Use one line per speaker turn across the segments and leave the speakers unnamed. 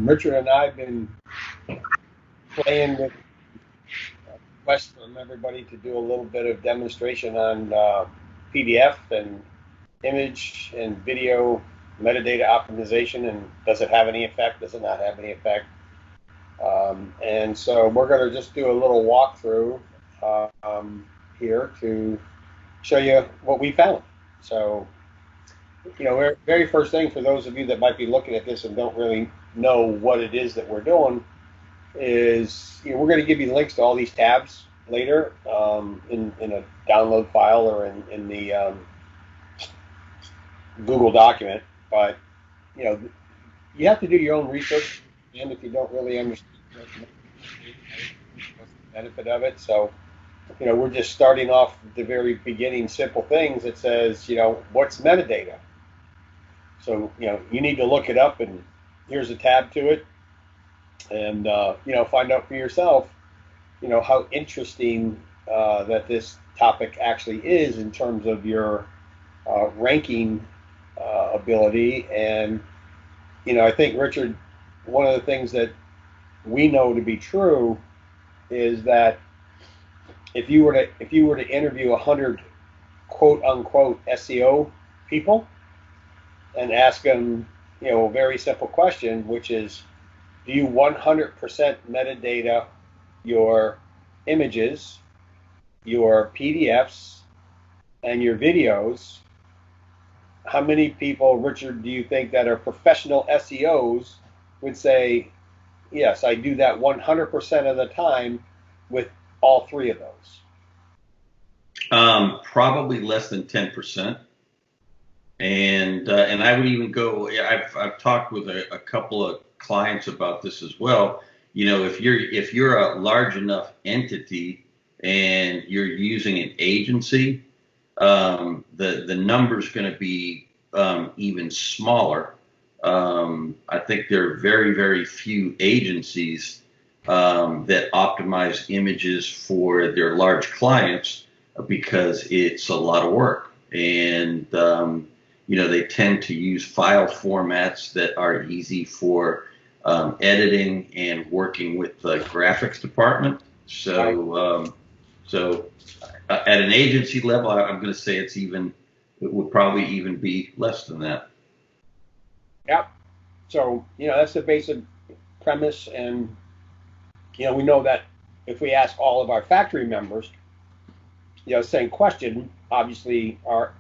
Richard and I have been playing with requests from everybody to do a little bit of demonstration on PDF and image and video metadata optimization, and does it have any effect? Does it not have any effect? And so we're going to just do a little walkthrough here to show you what we found. So, very first thing for those of you that might be looking at this and don't really know what it is that we're doing is, we're going to give you links to all these tabs later in a download file or in the Google document. But, you know, you have to do your own research, and if you don't really understand what's the benefit of it. So, we're just starting off the very beginning, simple things. It says, what's metadata? So, you need to look it up, and here's a tab to it, and, find out for yourself, how interesting that this topic actually is in terms of your ranking ability. And, I think, Richard, one of the things that we know to be true is that if you were to interview 100 quote unquote SEO people and ask them, a very simple question, which is, do you 100% metadata your images, your PDFs, and your videos? How many people, Richard, do you think that are professional SEOs would say, yes, I do that 100% of the time with all three of those?
Probably less than 10%. And I would even go. I've talked with a couple of clients about this as well. If you're a large enough entity and you're using an agency, the number's going to be even smaller. I think there are very, very few agencies that optimize images for their large clients because it's a lot of work. And they tend to use file formats that are easy for editing and working with the graphics department. So at an agency level, I'm going to say it would probably even be less than that.
Yep. So, that's the basic premise. And, we know that if we ask all of our factory members, same question, obviously our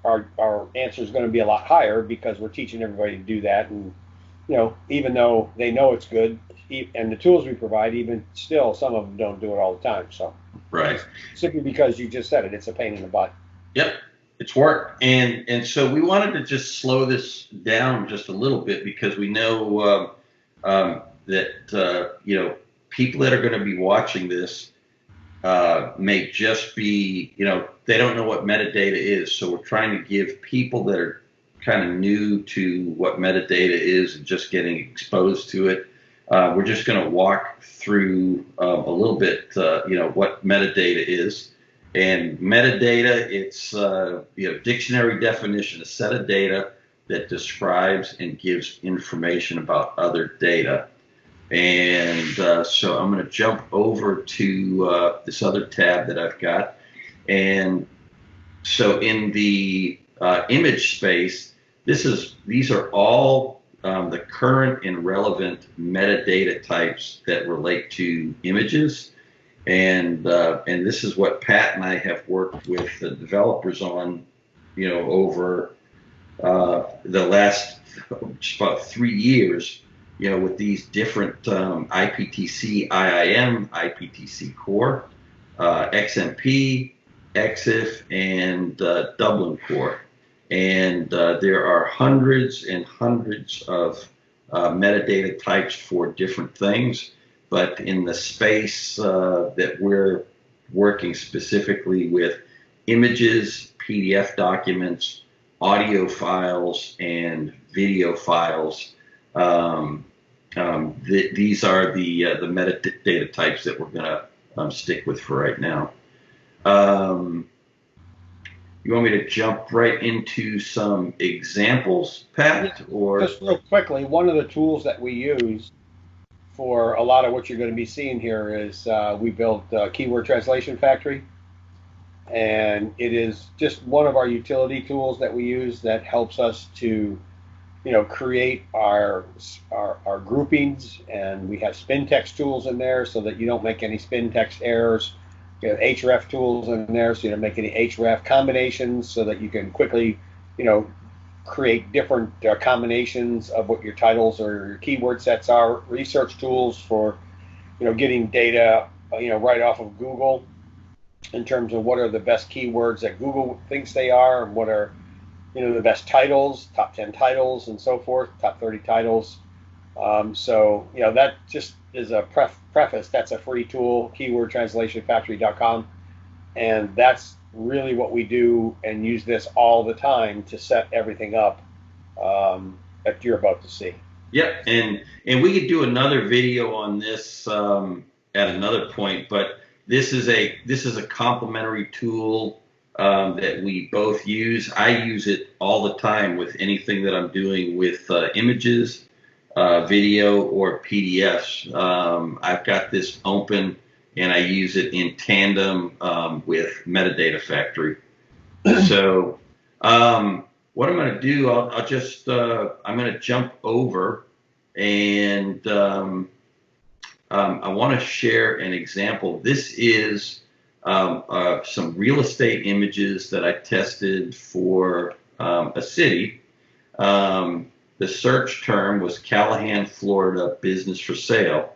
answer is going to be a lot higher because we're teaching everybody to do that. And, even though they know it's good and the tools we provide, even still, some of them don't do it all the time. So,
right.
Simply because you just said it, it's a pain in the butt.
Yep. It's work. And so we wanted to just slow this down just a little bit because we know that, people that are going to be watching this may just be, they don't know what metadata is. So we're trying to give people that are kind of new to what metadata is and just getting exposed to it. We're just going to walk through a little bit, what metadata is. And metadata, it's dictionary definition, a set of data that describes and gives information about other data. And so I'm going to jump over to this other tab that I've got. And so in the image space, these are all the current and relevant metadata types that relate to images. And this is what Pat and I have worked with the developers on, over the last just about 3 years, with these different IPTC, IIM, IPTC Core, XMP, EXIF, and Dublin Core. And there are hundreds and hundreds of metadata types for different things. But in the space that we're working specifically with images, PDF documents, audio files, and video files, these are the metadata types that we're going to stick with for right now. you want me to jump right into some examples,
Yeah,
Pat, or?
just real quickly, one of the tools that we use for a lot of what you're going to be seeing here is we built Keyword Translation Factory, and it is just one of our utility tools that we use that helps us to, create our groupings, and we have spin text tools in there so that you don't make any spin text errors. We have href tools in there so you don't make any href combinations, so that you can quickly, you know, create different combinations of what your titles or your keyword sets are. Research tools for, getting data, right off of Google in terms of what are the best keywords that Google thinks they are, and what are, the best titles, top 10 titles, and so forth, top 30 titles. So, that just is a preface. That's a free tool, keywordtranslationfactory.com. And that's really what we do, and use this all the time to set everything up that you're about to see.
Yep, and we could do another video on this at another point, but this is a complementary tool that we both use. I use it all the time with anything that I'm doing with images, video, or PDFs. I've got this open, and I use it in tandem with Metadata Factory. So what I'm going to do, I'll just I'm going to jump over, and I want to share an example. This is some real estate images that I tested for a city. The search term was Callahan, Florida, business for sale.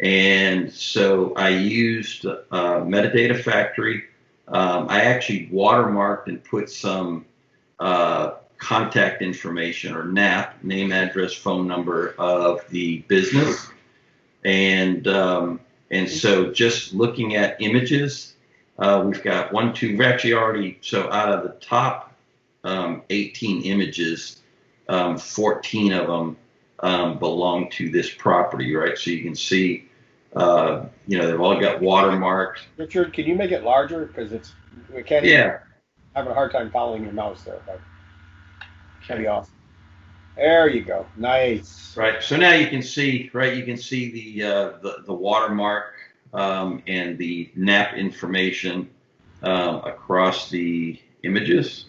And so I used Metadata Factory. I actually watermarked and put some contact information, or NAP, name, address, phone number of the business. And so just looking at images, we've got we've actually already, so out of the top 18 images, 14 of them belong to this property, right? So you can see, they've all got watermarks.
Richard, can you make it larger? Because we can't even, having a hard time following your mouse there, but that'd be awesome. There you go. Nice.
Right. So now you can see, right? You can see the watermark and the NAP information across the images.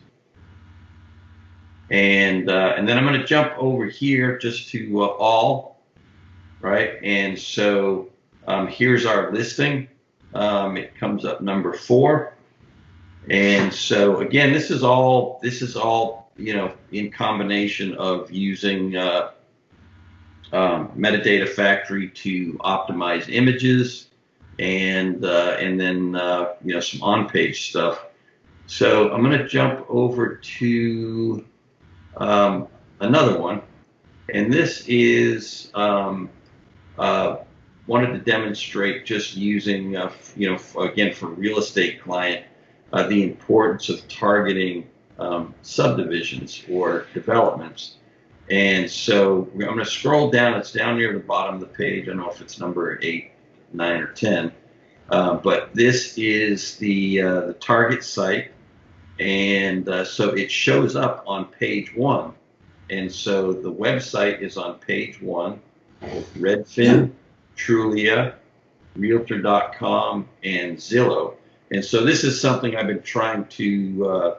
And then I'm going to jump over here just to all, right? And so here's our listing. It comes up number 4. And so again, this is all in combination of using Metadata Factory to optimize images, and then some on-page stuff. So I'm going to jump over to another one, and this is wanted to demonstrate just using again, for real estate client, the importance of targeting subdivisions or developments. And so I'm going to scroll down. It's down near the bottom of the page. I don't know if it's number 8, 9, or 10. But this is the target site. And so it shows up on page 1. And so the website is on page 1 with Redfin, Trulia, Realtor.com, and Zillow. And so this is something I've been trying to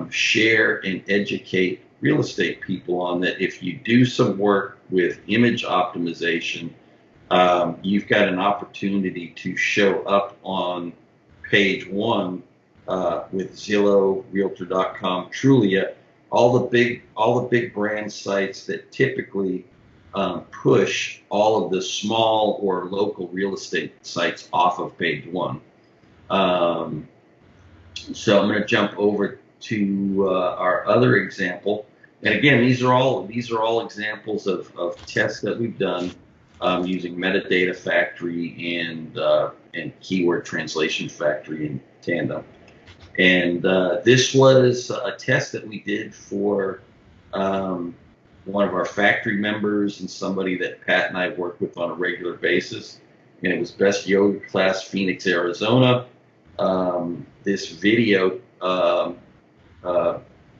share and educate real estate people on, that if you do some work with image optimization, you've got an opportunity to show up on page 1 with Zillow, Realtor.com, Trulia, all the big brand sites that typically push all of the small or local real estate sites off of page 1. So I'm going to jump over to our other example, and again, these are all examples of tests that we've done using Metadata Factory and Keyword Translation Factory in tandem. And this was a test that we did for one of our factory members and somebody that Pat and I work with on a regular basis. And it was Best Yoga Class, Phoenix, Arizona. This video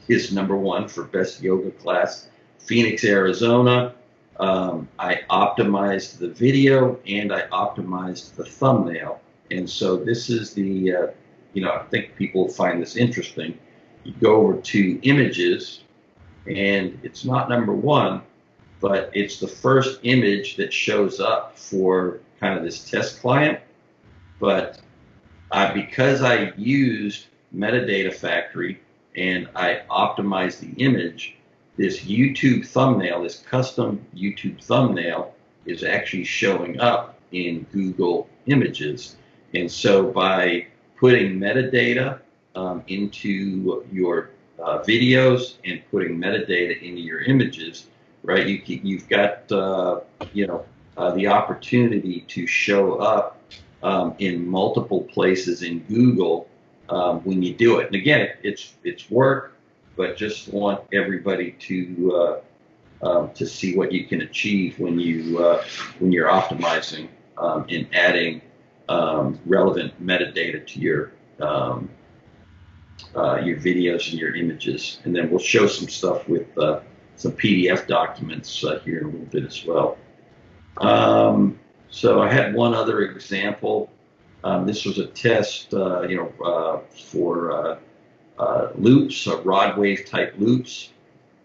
his #1 for best yoga class, Phoenix, Arizona. I optimized the video and I optimized the thumbnail. And so this is the, I think people find this interesting. You go over to images, and it's not #1, but it's the first image that shows up for kind of this test client. But because I used Metadata Factory and I optimized the image, this YouTube thumbnail, this custom YouTube thumbnail, is actually showing up in Google Images. And so by putting metadata into your videos and putting metadata into your images, right, you've got the opportunity to show up in multiple places in Google when you do it. And again, it's work, but just want everybody to see what you can achieve when you're optimizing and adding relevant metadata to your videos and your images. And then we'll show some stuff with some PDF documents here in a little bit as well. So I had one other example. This was a test, for loops, rod wave type loops,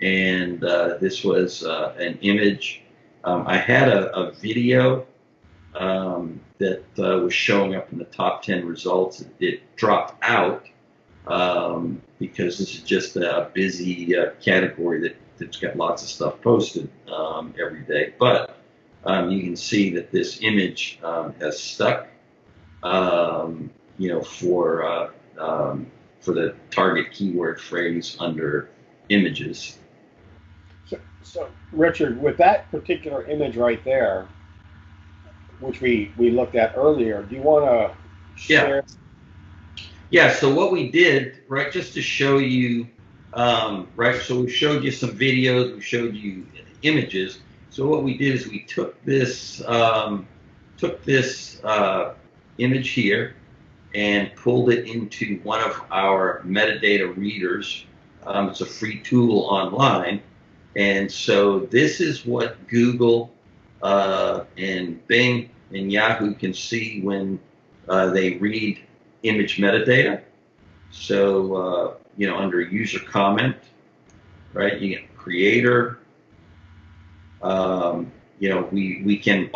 and this was an image. I had a video that was showing up in the top 10 results. It dropped out because this is just a busy category that's got lots of stuff posted every day. But you can see that this image has stuck, for the target keyword phrase under images.
So Richard, with that particular image right there, which we looked at earlier, do you want to share?
Yeah, so what we did, right, just to show you, right, so we showed you some videos, we showed you images. So what we did is we took this image here and pulled it into one of our metadata readers. It's a free tool online. And so this is what Google and Bing and Yahoo can see when they read image metadata. So, under user comment, right, you get creator. We can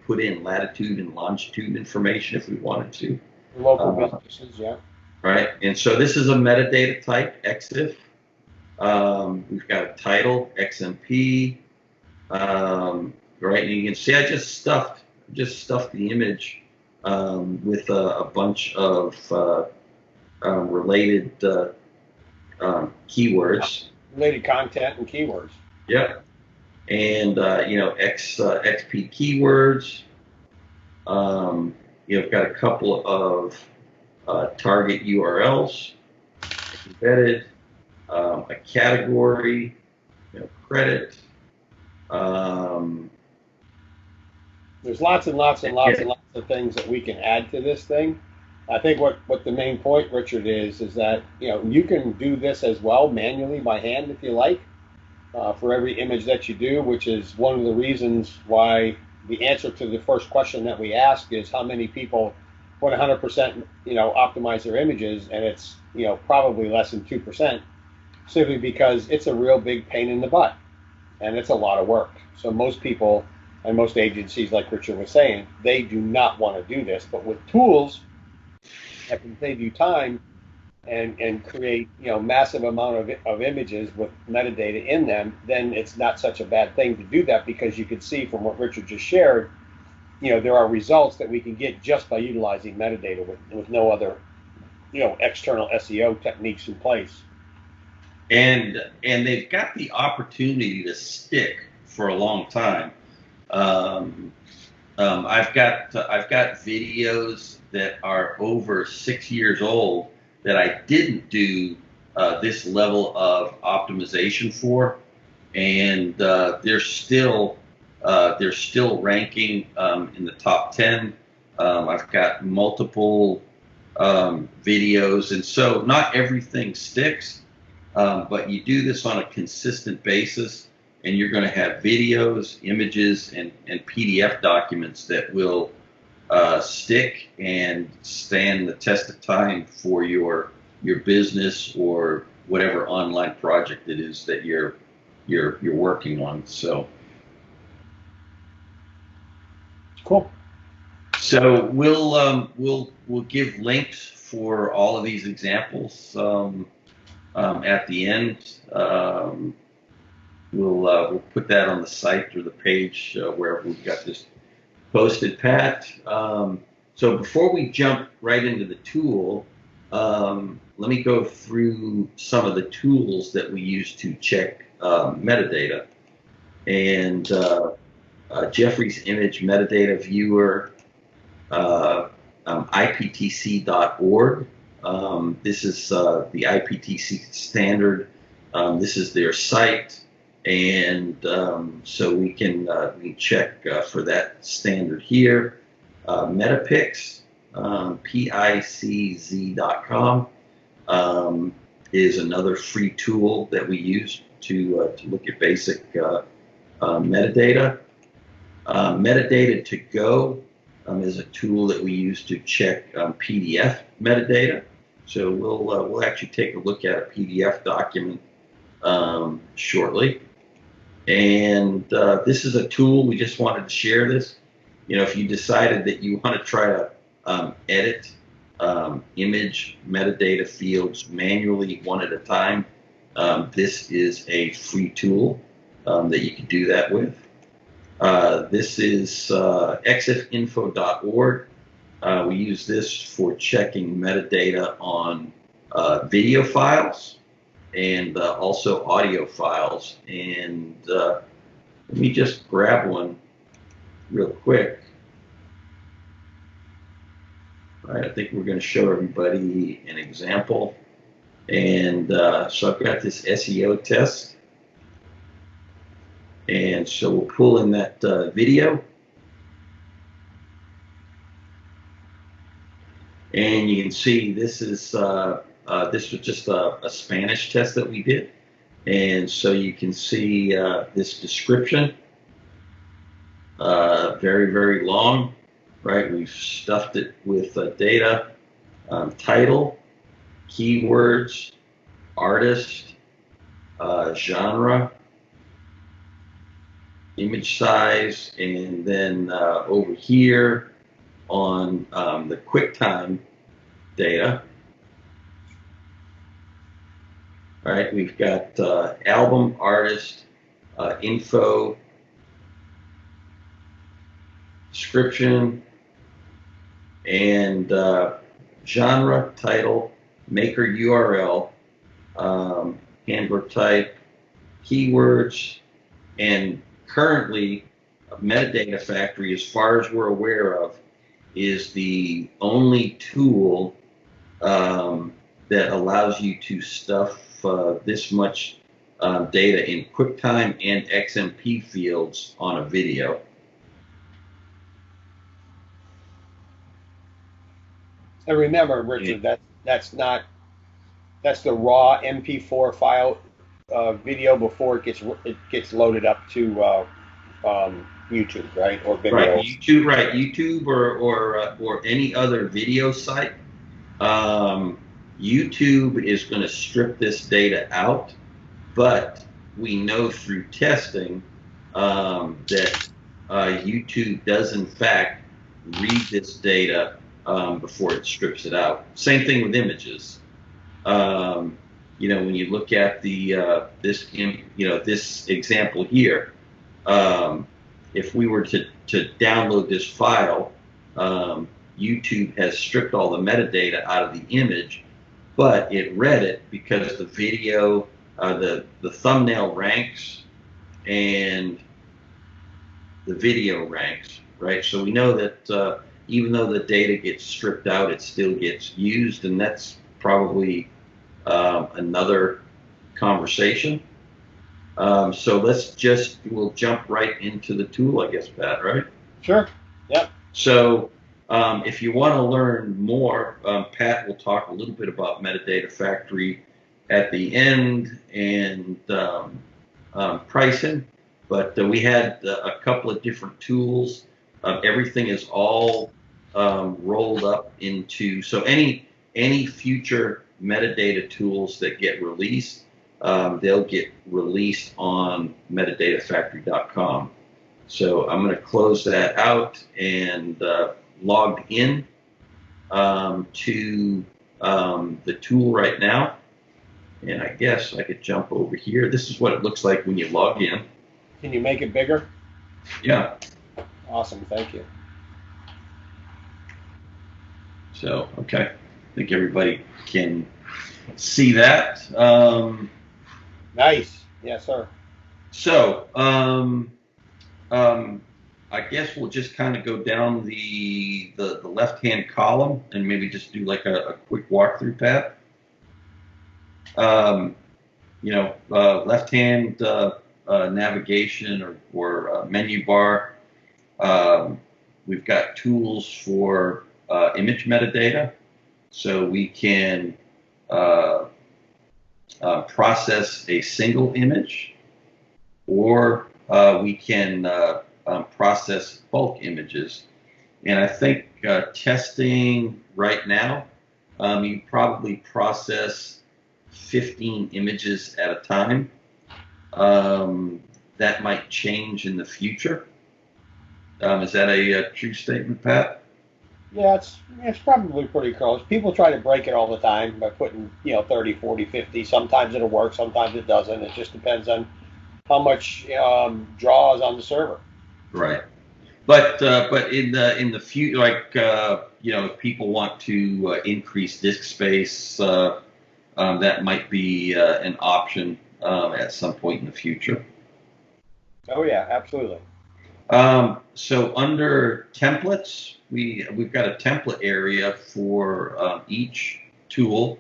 put in latitude and longitude information if we wanted to.
Local businesses, yeah.
Right, and so this is a metadata type, EXIF. We've got a title, XMP. Right, and you can see I just stuffed the image with a bunch of related keywords.
Related content and keywords.
Yep. And XP keywords. You've got a couple of target URLs embedded, a category, credit.
There's lots and lots and lots and lots of things that we can add to this thing. I think what the main point, Richard, is that you can do this as well manually by hand if you like. For every image that you do, which is one of the reasons why the answer to the first question that we ask is how many people 100% optimize their images, and it's probably less than 2%, simply because it's a real big pain in the butt and it's a lot of work. So most people and most agencies, like Richard was saying, they do not want to do this, but with tools that can save you time and create massive amount of images with metadata in them, then it's not such a bad thing to do that, because you can see from what Richard just shared, there are results that we can get just by utilizing metadata with no other external SEO techniques in place.
And they've got the opportunity to stick for a long time. I've got videos that are over 6 years old that I didn't do this level of optimization for, and they're still ranking in the top 10. I've got multiple videos, and so not everything sticks, but you do this on a consistent basis, and you're going to have videos, images, and PDF documents that will stick and stand the test of time for your business or whatever online project it is that you're working on. So
Cool.
so we'll give links for all of these examples at the end. We'll put that on the site or the page wherever we've got this posted, Pat. So before we jump right into the tool, let me go through some of the tools that we use to check metadata. And Jeffrey's image metadata viewer, IPTC.org. This is the IPTC standard. This is their site. And so we can check for that standard here. Metapix, PICZ.com, is another free tool that we use to look at basic metadata. Metadata to go is a tool that we use to check PDF metadata. So we'll actually take a look at a PDF document shortly. And this is a tool, we just wanted to share this. You know, if you decided that you want to try to edit image metadata fields manually one at a time, this is a free tool that you can do that with. This is exifinfo.org. We use this for checking metadata on video files and also audio files. And let me just grab one real quick. All right, I think we're going to show everybody an example. And so I've got this SEO test. And so we'll pull in that video. And you can see this is this was just a Spanish test that we did. And so you can see this description, very, very long, right? We've stuffed it with data, title, keywords, artist, genre, image size, and then over here on the QuickTime data, all right, we've got album, artist, info, description, and genre, title, maker URL, handler type, keywords, and currently Metadatafactory, as far as we're aware of, is the only tool that allows you to stuff this much data in QuickTime and XMP fields on a video.
And remember, Richard, that's the raw MP4 file video before it gets loaded up to YouTube, right? Or Vimeo.
Right, YouTube or any other video site. YouTube is going to strip this data out, but we know through testing that YouTube does in fact read this data before it strips it out. Same thing with images. You know, when you look at this example here, if we were to download this file, YouTube has stripped all the metadata out of the image, but it read it because the video, the thumbnail ranks and the video ranks, right? So we know that even though the data gets stripped out, it still gets used, and that's probably another conversation. So we'll jump right into the tool, I guess, Pat, right?
Sure. Yep.
So If you want to learn more, Pat will talk a little bit about Metadata Factory at the end and pricing. But we had a couple of different tools. Everything is all rolled up into, so any future metadata tools that get released, they'll get released on metadatafactory.com. So I'm going to close that out and logged in to the tool right now. And I guess I could jump over here. This is what it looks like when you log in.
Can you make it bigger?
Yeah.
Awesome, thank you.
So, okay. I think everybody can see that.
Nice. Yes, sir.
So, I guess we'll just kind of go down the left-hand column and maybe just do like a quick walkthrough, Pat. Left-hand navigation or menu bar. We've got tools for image metadata, so we can process a single image, or we can process bulk images. And I think testing right now, you probably process 15 images at a time. That might change in the future. Is that a true statement, Pat?
Yeah, it's probably pretty close. People try to break it all the time by putting, 30, 40, 50. Sometimes it'll work, sometimes it doesn't. It just depends on how much draw is on the server.
Right. But in the future, like if people want to increase disk space, that might be an option at some point in the future.
Oh yeah, absolutely.
So under templates, we've got a template area for each tool,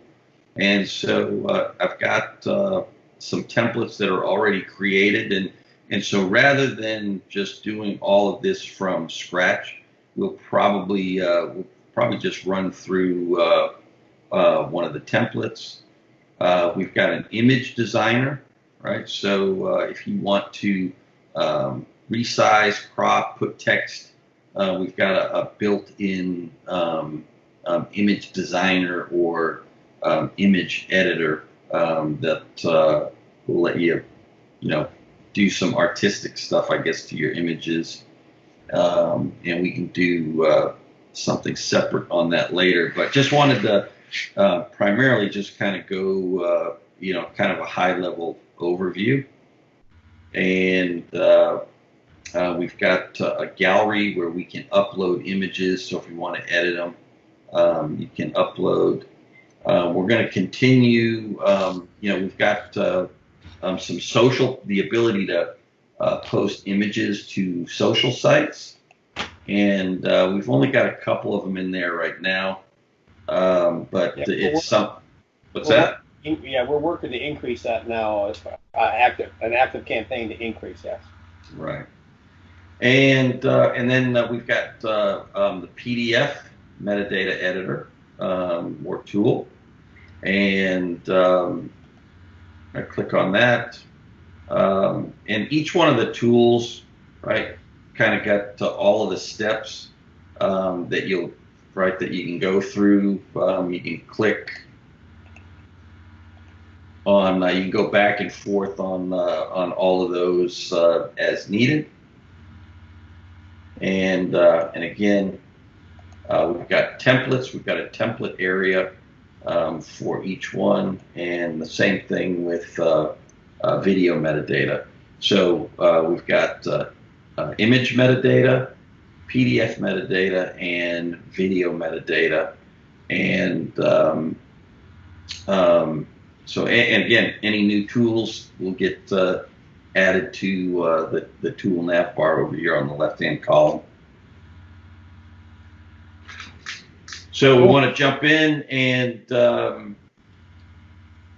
and so I've got some templates that are already created, and so rather than just doing all of this from scratch, we'll probably just run through one of the templates. We've got an image designer, right? So if you want to resize, crop, put text, we've got a built-in image designer or image editor that will let you, do some artistic stuff, I guess, to your images. And we can do something separate on that later. But just wanted to primarily just kind of go, kind of a high-level overview. And we've got a gallery where we can upload images. So if you want to edit them, you can upload. We're going to continue. We've got some social, the ability to post images to social sites, and we've only got a couple of them in there right now. But yeah, it's some. What's that?
Yeah, we're working to increase that now. An active campaign to increase that.
Right. And then we've got the PDF metadata editor or tool, and I click on that, and each one of the tools, right, kind of got all of the steps that you can go through. You can click on, you can go back and forth on all of those as needed. And again, we've got templates. We've got a template area for each one, and the same thing with video metadata. So we've got image metadata, PDF metadata, and video metadata. And so, and again, any new tools will get added to the tool nav bar over here on the left-hand column. So we want to jump in and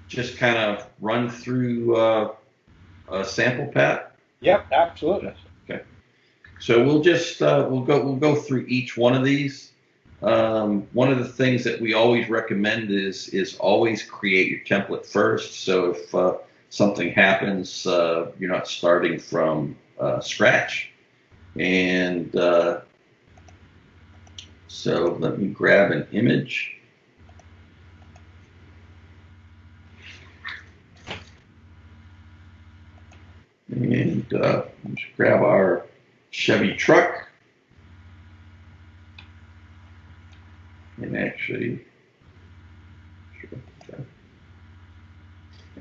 just kind of run through a sample, Pat.
Yep, absolutely.
Okay. So we'll just we'll go through each one of these. One of the things that we always recommend is always create your template first. So if something happens, you're not starting from scratch. And so let me grab an image. And let's grab our Chevy truck. And actually,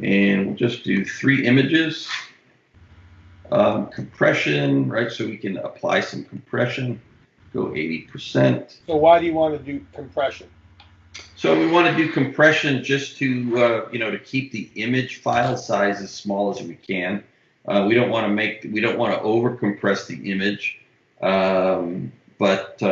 and we'll just do 3 images. Compression, right? So we can apply some compression, go 80%.
So why do you want to do compression?
So we want to do compression just to, to keep the image file size as small as we can. We don't want to over compress the image, but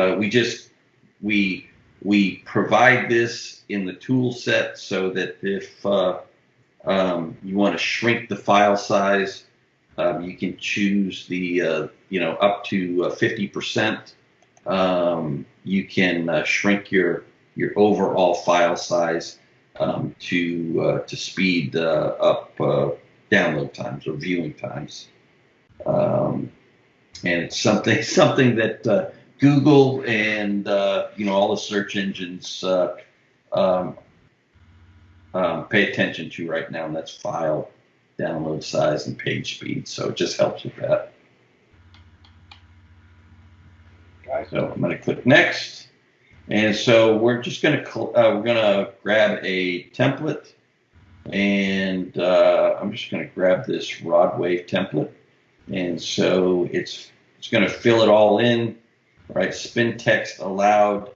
we provide this in the tool set so that if you want to shrink the file size, you can choose the up to 50%. You can shrink your overall file size to speed up download times or viewing times. And it's something that Google and all the search engines pay attention to right now, and that's file download size and page speed. So it just helps with that.
Okay.
So I'm going to click next, and so we're just going to grab a template, and I'm just going to grab this rod wave template, and so it's going to fill it all in, right? Spin text allowed.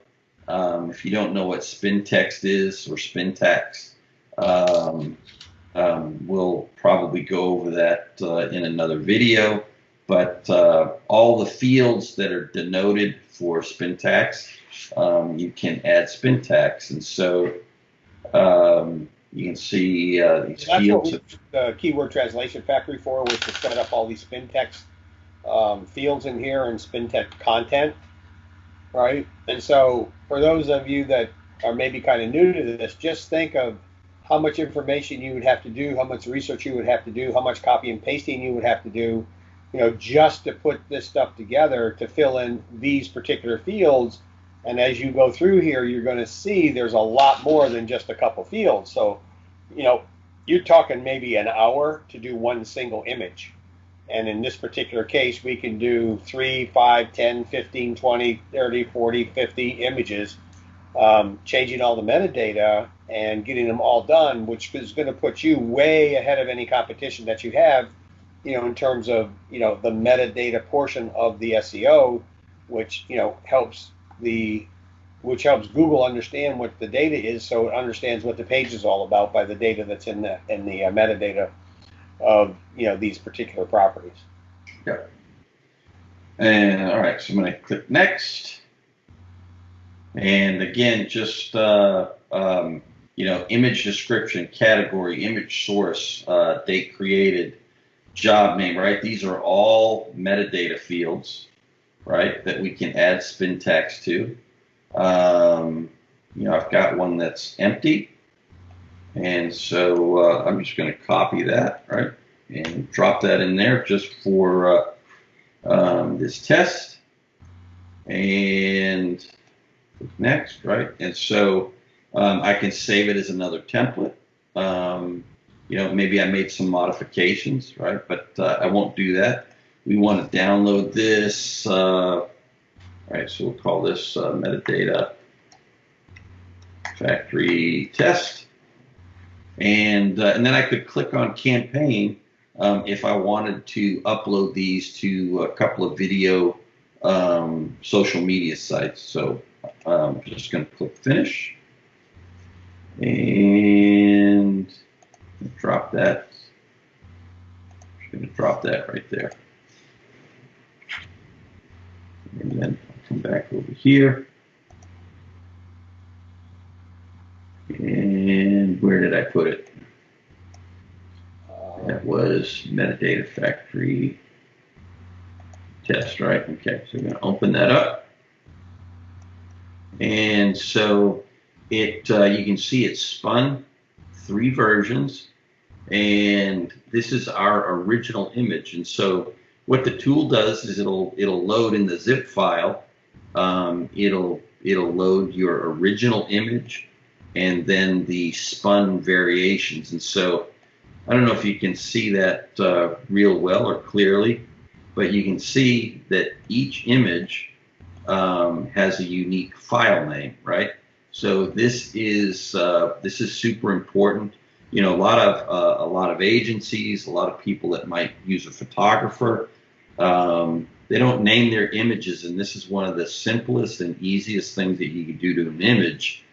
If you don't know what spin text is or spin text, we'll probably go over that in another video, but all the fields that are denoted for spin tags, you can add spin tags, and so you can see these
That's
fields.
what we used the keyword translation factory for, was to set up all these spin text fields in here and spin text content, right? And so for those of you that are maybe kind of new to this, just think of how much information you would have to do, how much research you would have to do, how much copy and pasting you would have to do, just to put this stuff together to fill in these particular fields. And as you go through here, you're going to see there's a lot more than just a couple fields. So, you're talking maybe an hour to do one single image. And in this particular case, we can do 3, 5, 10, 15, 20, 30, 40, 50 images, changing all the metadata and getting them all done, which is going to put you way ahead of any competition that you have, in terms of, the metadata portion of the SEO, which, helps Google understand what the data is, so it understands what the page is all about by the data that's in the metadata of these particular properties.
Yeah. And all right, so I'm going to click next, and again, just image description, category, image source, date created, job name, right? These are all metadata fields, right, that we can add spin tags to. I've got one that's empty, and so I'm just going to copy that, right, and drop that in there just for this test, and next, right? And so I can save it as another template. Maybe I made some modifications, right? But I won't do that. We want to download this, right? So we'll call this metadata factory test, and then I could click on campaign if I wanted to upload these to a couple of video social media sites. So I'm just going to click finish and drop that. I'm going to drop that right there. And then I'll come back over here. And where did I put it? That was metadata factory test, right? Okay, so we're going to open that up. And so you can see it spun 3 versions, and this is our original image. And so what the tool does is it'll load in the zip file. It'll load your original image and then the spun variations. And so I don't know if you can see that real well or clearly, but you can see that each image has a unique file name, right? So this is super important. You know, a lot of agencies, a lot of people that might use a photographer, they don't name their images, and this is one of the simplest and easiest things that you can do to an image,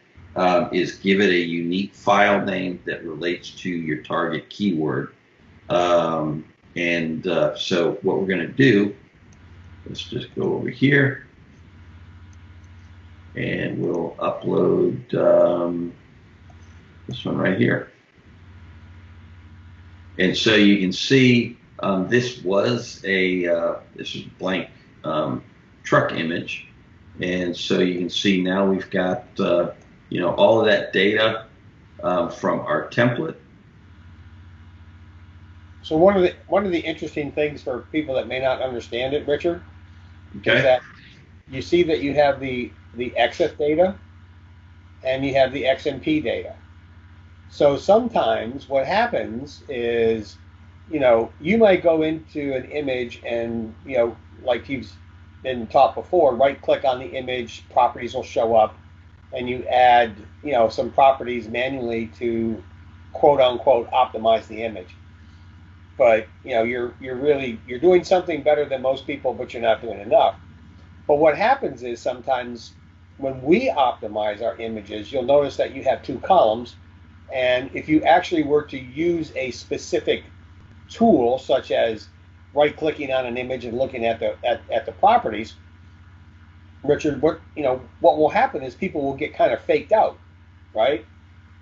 is give it a unique file name that relates to your target keyword. So what we're going to do, let's just go over here, and we'll upload this one right here. And so you can see this was a blank truck image, and so you can see now we've got all of that data from our template.
So one of the interesting things for people that may not understand it, Richard,
Okay.
is that you see that you have the EXIF data and you have the XMP data. So sometimes what happens is, you might go into an image and, like you've been taught before, right click on the image, properties will show up, and you add, some properties manually to quote unquote optimize the image. But, you're doing something better than most people, but you're not doing enough. But what happens is sometimes when we optimize our images, you'll notice that you have 2 columns. And if you actually were to use a specific tool, such as right-clicking on an image and looking at the properties, Richard, what will happen is people will get kind of faked out, right?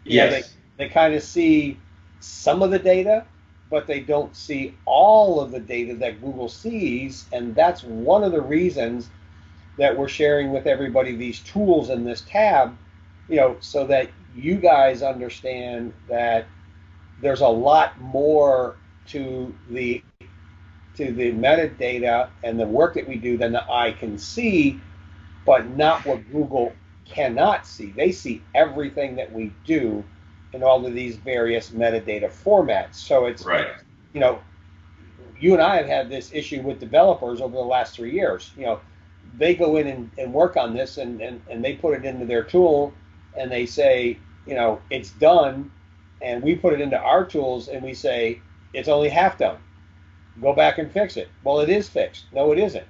Yes.
They kind of see some of the data, but they don't see all of the data that Google sees, and that's one of the reasons that we're sharing with everybody these tools in this tab, so that you guys understand that there's a lot more to the metadata and the work that we do than the eye can see, but not what Google cannot see. They see everything that we do in all of these various metadata formats. So it's
right.
You and I have had this issue with developers over the last 3 years. They go in and work on this and they put it into their tool and they say, it's done, and we put it into our tools and we say it's only half done. Go back and fix it. Well, it is fixed. No, it isn't.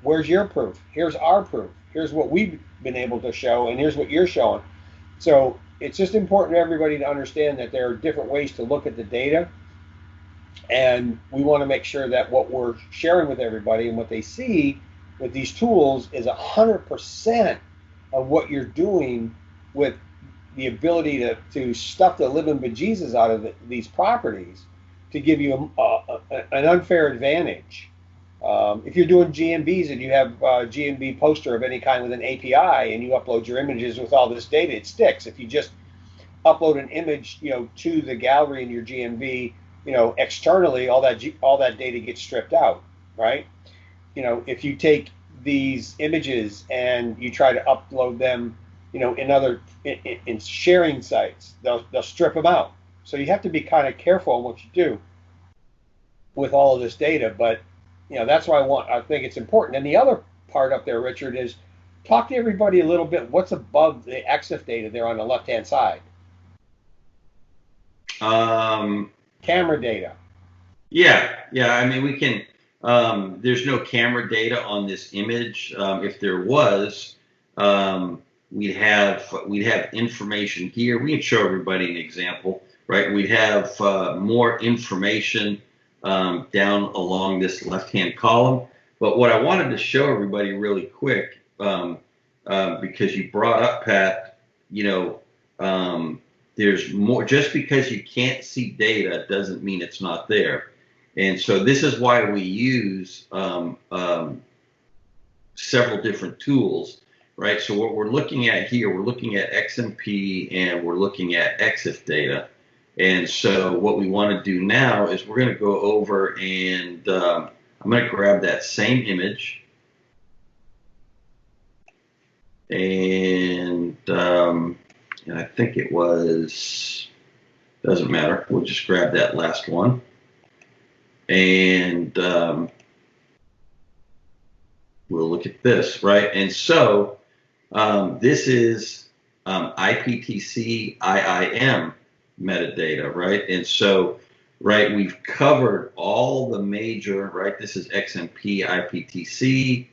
Where's your proof? Here's our proof. Here's what we've been able to show, and here's what you're showing. So it's just important for everybody to understand that there are different ways to look at the data, and we want to make sure that what we're sharing with everybody and what they see with these tools is 100% of what you're doing, with the ability to stuff the living bejesus out of these properties to give you an unfair advantage. If you're doing GMBs and you have a GMB poster of any kind with an API and you upload your images with all this data, it sticks. If you just upload an image, to the gallery in your GMB, externally, all that data gets stripped out, right? If you take these images and you try to upload them, in sharing sites, they'll strip them out. So you have to be kind of careful on what you do with all of this data. But that's why I think it's important. And the other part up there, Richard, is talk to everybody a little bit. What's above the EXIF data there on the left-hand side? Camera data.
Yeah. I mean, we can. There's no camera data on this image. If there was, we'd have information here. We can show everybody an example, right? We'd have more information down along this left-hand column. But what I wanted to show everybody really quick, because you brought up, Pat, there's more. Just because you can't see data doesn't mean it's not there. And so this is why we use several different tools. right? So what we're looking at here, we're looking at XMP and we're looking at EXIF data. And so what we want to do now is we're going to go over and I'm going to grab that same image and I think it was, doesn't matter, we'll just grab that last one. And we'll look at this, right? And so this is IPTC IIM metadata, right? And so, right, we've covered all the major, right? This is XMP, IPTC,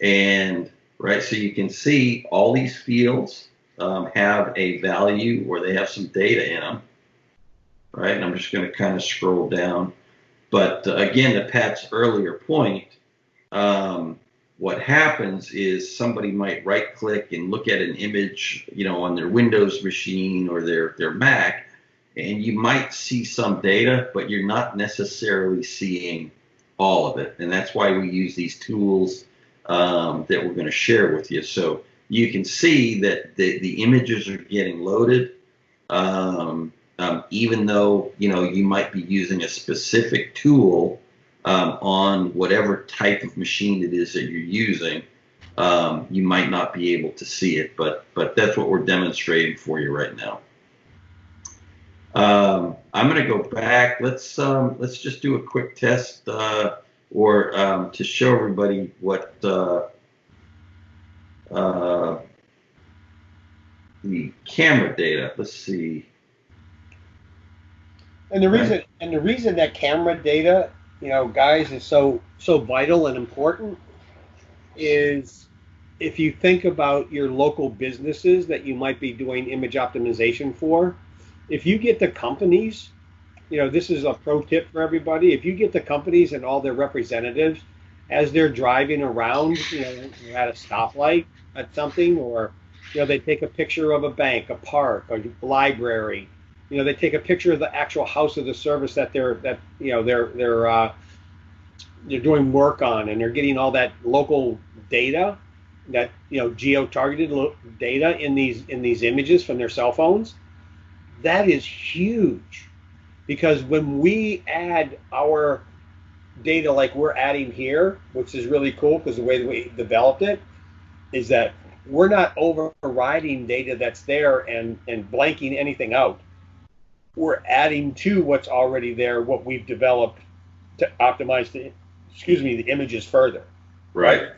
and right, so you can see all these fields have a value or they have some data in them, right? And I'm just going to kind of scroll down. But again, to Pat's earlier point, what happens is somebody might right click and look at an image, you know, on their Windows machine or their Mac, and you might see some data, but you're not necessarily seeing all of it. And that's why we use these tools that we're going to share with you. So you can see that the images are getting loaded, even though, you know, you might be using a specific tool on whatever type of machine it is that you're using. You might not be able to see it, but that's what we're demonstrating for you right now. I'm going to go back. Let's just do a quick test or to show everybody what the camera data. Let's see.
And the reason that camera data, you know, guys, is so vital and important is if you think about your local businesses that you might be doing image optimization for, if you get the companies, you know, this is a pro tip for everybody. If you get the companies and all their representatives as they're driving around, you know, at a stoplight at something, or, you know, they take a picture of a bank, a park, a library, you know, they take a picture of the actual house of the service that they're doing work on, and they're getting all that local data, that, you know, geo-targeted data in these images from their cell phones. That is huge, because when we add our data like we're adding here, which is really cool because the way that we developed it is that we're not overriding data that's there and blanking anything out. We're adding to what's already there, what we've developed to optimize the images further.
Right.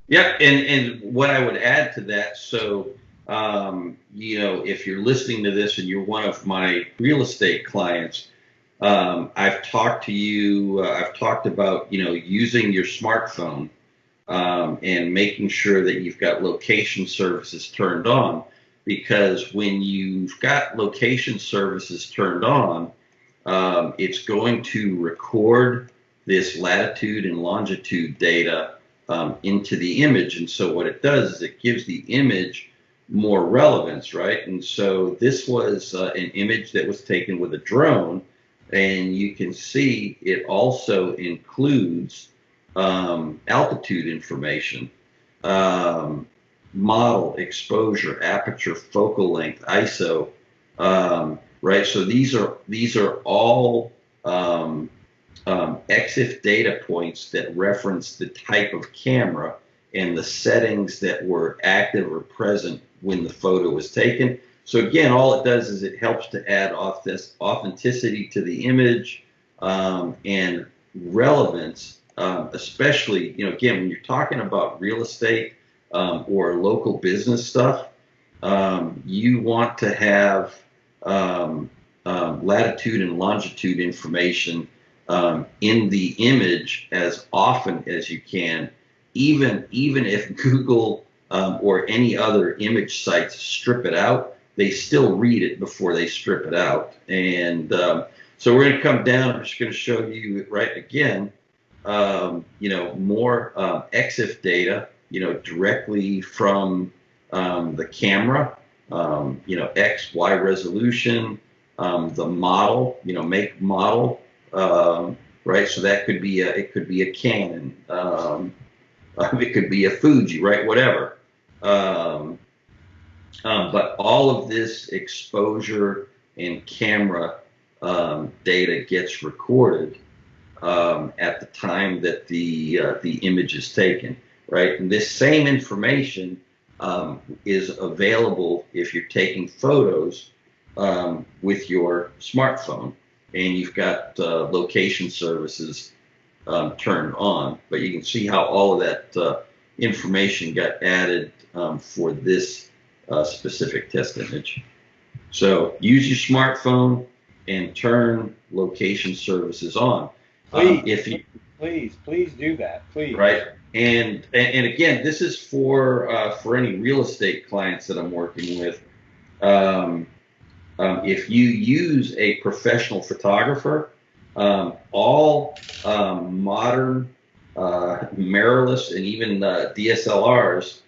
Yeah, and what I would add to that, so you know, if you're listening to this and you're one of my real estate clients, I've talked to you, I've talked about, you know, using your smartphone and making sure that you've got location services turned on, because when you've got location services turned on, it's going to record this latitude and longitude data into the image. And so what it does is it gives the image more relevance, right? And so this was an image that was taken with a drone, and you can see it also includes altitude information, model, exposure, aperture, focal length, ISO, right? So these are all EXIF data points that reference the type of camera and the settings that were active or present when the photo was taken. So again, all it does is it helps to add authenticity to the image and relevance, especially, you know, again, when you're talking about real estate or local business stuff, you want to have latitude and longitude information in the image as often as you can, even if Google or any other image sites strip it out, they still read it before they strip it out. And so we're going to come down. I'm just going to show you right again, you know, more EXIF data, you know, directly from the camera, you know, X, Y resolution, the model, you know, make, model, right? So that could be it could be a Canon, it could be a Fuji, right? Whatever. Um, but all of this exposure and camera data gets recorded at the time that the image is taken, right? And this same information is available if you're taking photos with your smartphone and you've got location services turned on. But you can see how all of that information got added for this specific test image. So use your smartphone and turn location services on.
Please,
If you
please do that, please.
right, and again, this is for any real estate clients that I'm working with. If you use a professional photographer, all modern mirrorless and even DSLRs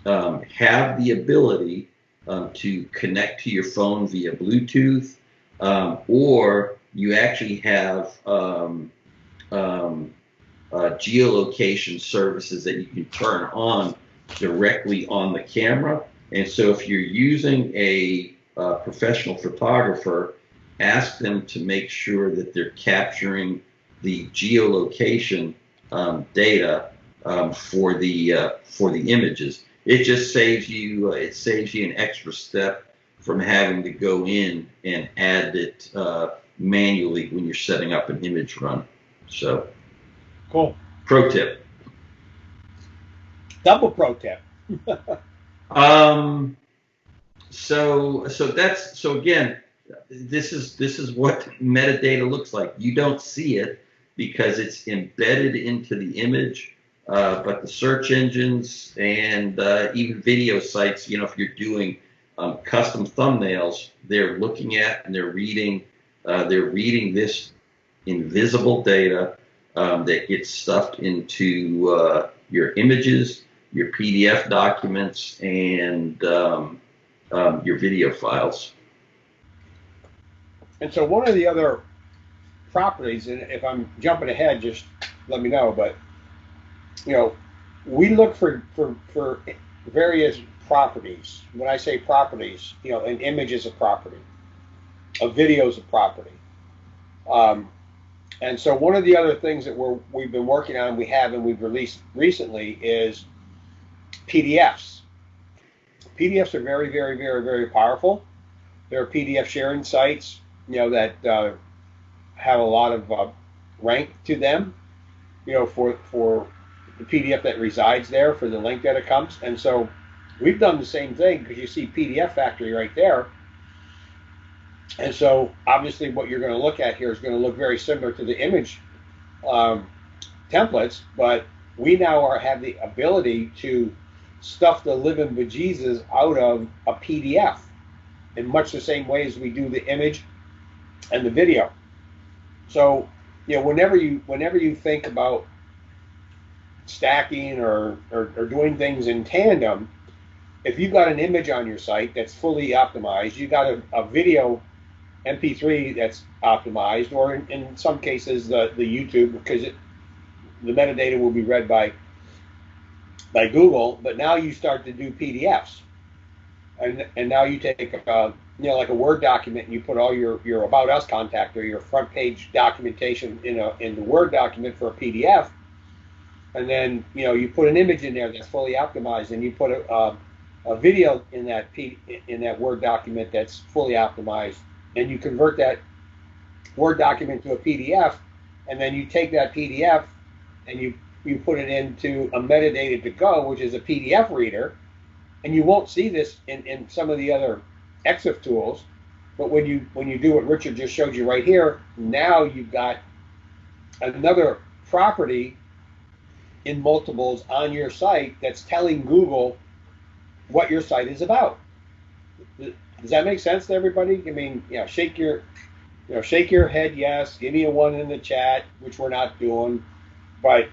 have the ability to connect to your phone via Bluetooth, or you actually have geolocation services that you can turn on directly on the camera. And so if you're using a professional photographer, ask them to make sure that they're capturing the geolocation data for the images. It just saves you an extra step from having to go in and add it manually when you're setting up an image run. So,
cool.
Pro tip.
Double pro tip.
So again, this is what metadata looks like. You don't see it because it's embedded into the image, but the search engines and even video sites, you know, if you're doing custom thumbnails, they're looking at and they're reading this invisible data that gets stuffed into your images, your PDF documents, and your video files.
And so one of the other properties, and if I'm jumping ahead, just let me know, but you know, we look for various properties. When I say properties, you know, an image is a property, a video is a property. And so one of the other things that we've been working on, we've released recently is PDFs. PDFs are very, very, very, very powerful. There are PDF sharing sites, you know, that have a lot of rank to them, you know, for the PDF that resides there, for the link that it comes. And so we've done the same thing, because you see PDF Factory right there. And so obviously what you're going to look at here is going to look very similar to the image templates, but we now have the ability to stuff the living bejesus out of a PDF in much the same way as we do the image and the video. So, you know, whenever you think about stacking or doing things in tandem, if you've got an image on your site that's fully optimized, you've got a video MP3 that's optimized, or in some cases the YouTube, because the metadata will be read by Google. But now you start to do PDFs, and now you take you know, like a Word document, and you put all your About Us contact or your front page documentation in the Word document for a PDF, and then you know, you put an image in there that's fully optimized, and you put a video in that Word document that's fully optimized, and you convert that Word document to a PDF, and then you take that PDF and you put it into a metadata to go, which is a PDF reader. And you won't see this in some of the other EXIF tools, but when you do what Richard just showed you right here, now you've got another property in multiples on your site that's telling Google what your site is about. Does that make sense to everybody? I mean, shake your head yes, give me a 1 in the chat, which we're not doing, but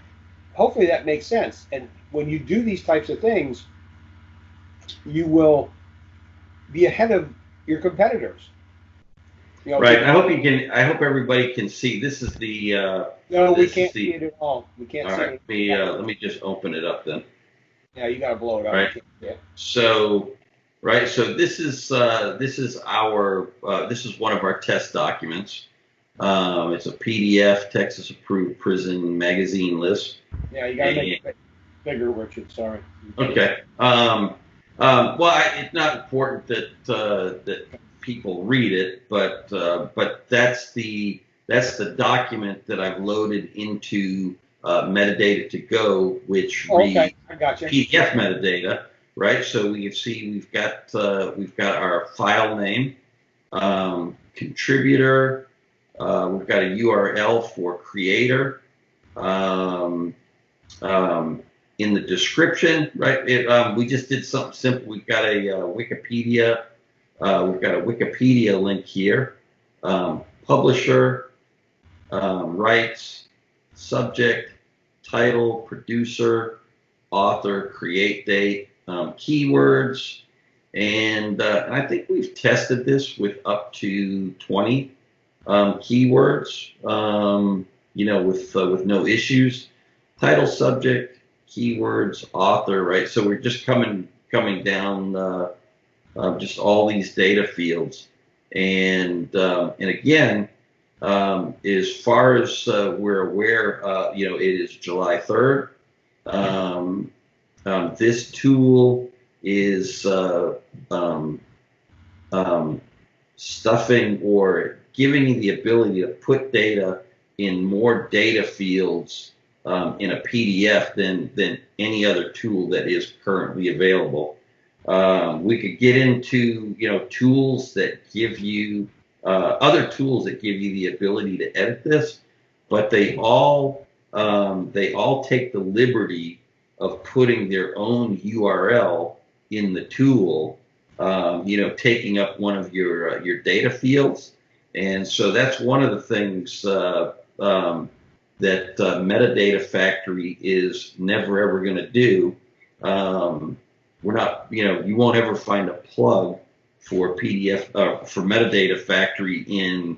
hopefully that makes sense. And when you do these types of things, you will be ahead of your competitors. You know,
right. I hope everybody can see. This is the.
No, we can't see it at all. We can't
all
see
right,
it.
let me just open it up then.
Yeah, you got to blow it up.
right?
Yeah.
So, right. So this is one of our test documents. It's a PDF, Texas approved prison magazine list.
Yeah, you got to make it bigger, Richard. Sorry.
Okay. It's not important that people read it, but that's the document that I've loaded into metadata to go, which
Oh,
reads
okay, I got you.
PDF metadata, right? So we can see we've got our file name, contributor, we've got a URL for creator. Um, in the description, right? We just did something simple. We've got a Wikipedia. We've got a Wikipedia link here. Publisher, rights, subject, title, producer, author, create date, keywords, and I think we've tested this with up to 20 keywords. With no issues. Title, subject, keywords, author, right? So we're just coming down just all these data fields, and again, as far as we're aware, it is July 3rd. This tool is stuffing or giving you the ability to put data in more data fields in a PDF than any other tool that is currently available. We could get into tools that give you other tools that give you the ability to edit this, but they all take the liberty of putting their own URL in the tool, taking up one of your data fields, and so that's one of the things that Metadata Factory is never ever going to do. We're not, you won't ever find a plug for PDF for Metadata Factory in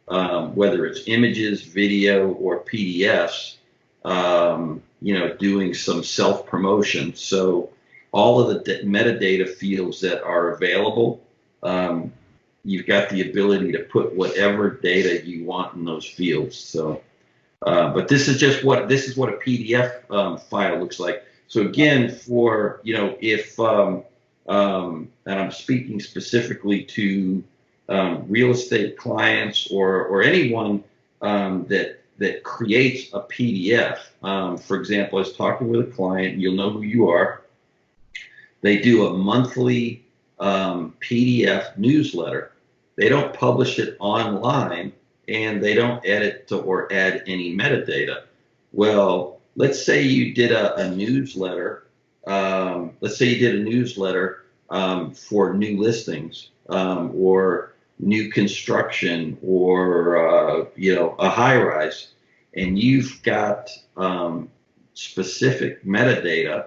whether it's images, video, or PDFs. Doing some self promotion. So all of the metadata fields that are available, you've got the ability to put whatever data you want in those fields. So, but this is what a PDF file looks like. So again, for if and I'm speaking specifically to real estate clients or anyone that creates a PDF. For example, I was talking with a client. You'll know who you are. They do a monthly PDF newsletter. They don't publish it online, and they don't edit or add any metadata. Well, let's say you did a newsletter. Let's say you did a newsletter for new listings or new construction or a high rise, and you've got specific metadata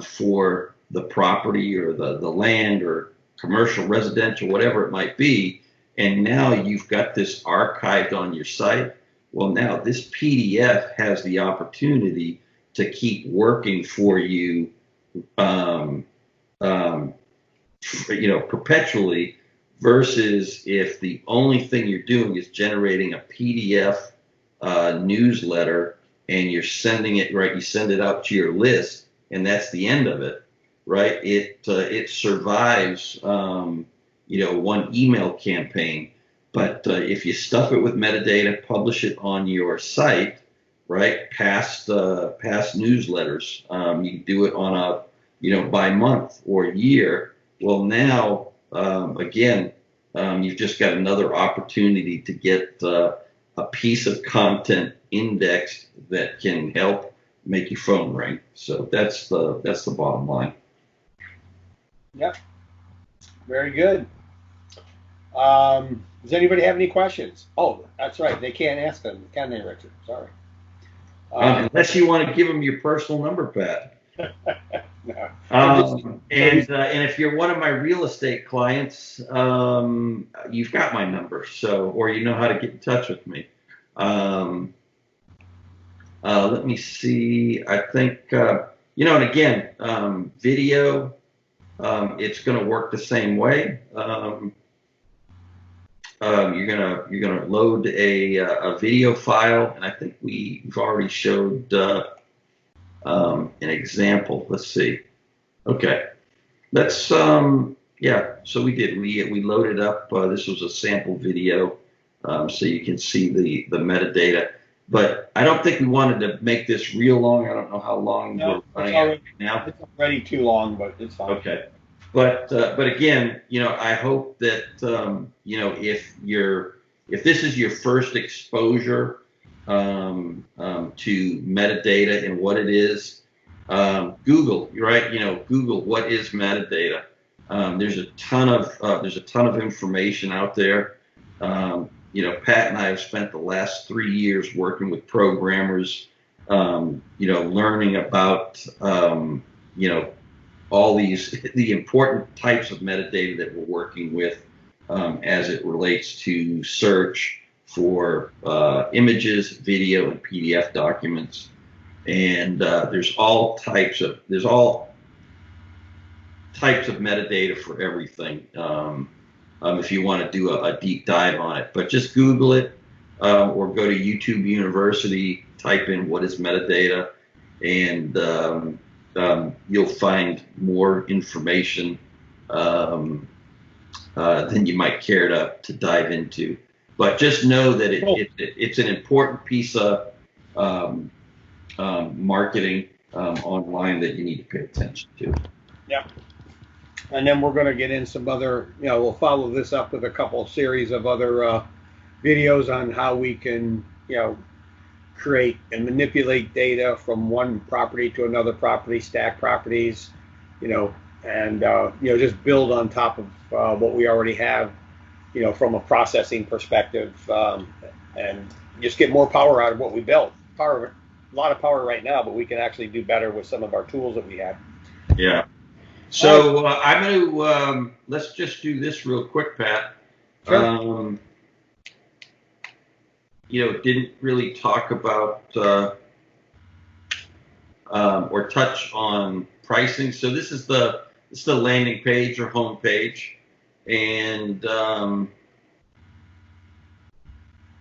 for the property or the land or commercial, residential, whatever it might be, and now you've got this archived on your site. Well, now this PDF has the opportunity to keep working for you, perpetually, versus if the only thing you're doing is generating a PDF newsletter and you're sending it, right? You send it out to your list, and that's the end of it, right? It survives, one email campaign. But if you stuff it with metadata, publish it on your site, right? Past newsletters, you can do it on a by month or year. Well, now again, you've just got another opportunity to get a piece of content indexed that can help make your phone ring. So that's the bottom line.
Yep. Very good. Does anybody have any questions? Oh, that's right. They can't ask them, can they, Richard? Sorry.
Unless you want to give them your personal number, Pat.
No.
And if you're one of my real estate clients, you've got my number, or you know how to get in touch with me. Let me see. I think And again, video, it's going to work the same way. You're gonna load a video file, and I think we've already showed an example. Let's see. Okay, let's yeah. So we did. We loaded up. This was a sample video, so you can see the metadata. But I don't think we wanted to make this real long. I don't know how long we're running at now.
It's already too long, but it's fine.
Okay. But again, I hope that if this is your first exposure to metadata and what it is, Google, right? Google what is metadata. There's a ton of information out there. Pat and I have spent the last 3 years working with programmers, learning about all the important types of metadata that we're working with as it relates to search for images, video, and PDF documents. And there's all types of metadata for everything. If you want to do a deep dive on it, but just Google it or go to YouTube University, type in what is metadata, and you'll find more information than you might care to dive into. But just know that it's an important piece of marketing online that you need to pay attention to.
Yeah. And then we're going to get in some other, we'll follow this up with a couple series of other videos on how we can, create and manipulate data from one property to another property, stack properties, and just build on top of what we already have, from a processing perspective, and just get more power out of what we built. A lot of power right now, but we can actually do better with some of our tools that we have.
Yeah. So I'm going to let's just do this real quick, Pat.
Sure.
Didn't really talk about or touch on pricing. So this is the landing page or home page, and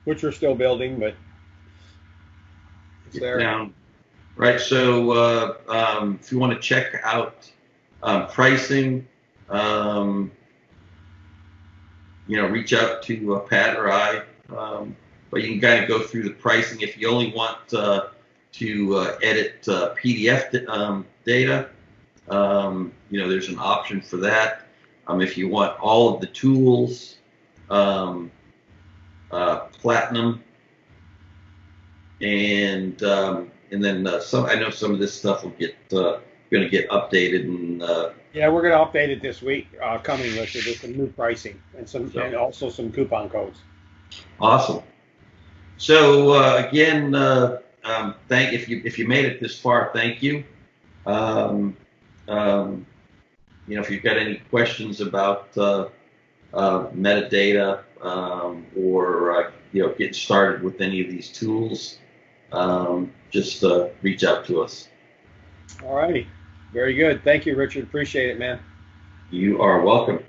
which we're still building, but it's there.
Down. Right. So if you want to check out pricing, reach out to Pat or I. But you can kind of go through the pricing. If you only want to edit PDF data, there's an option for that. If you want all of the tools, Platinum, and then some. I know some of this stuff will going to get updated, and
yeah, we're going to update it this week. Coming with some new pricing and also some coupon codes.
Awesome. So again, if you made it this far, thank you. If you've got any questions about metadata or getting started with any of these tools, just reach out to us.
All righty. Very good. Thank you, Richard. Appreciate it, man.
You are welcome.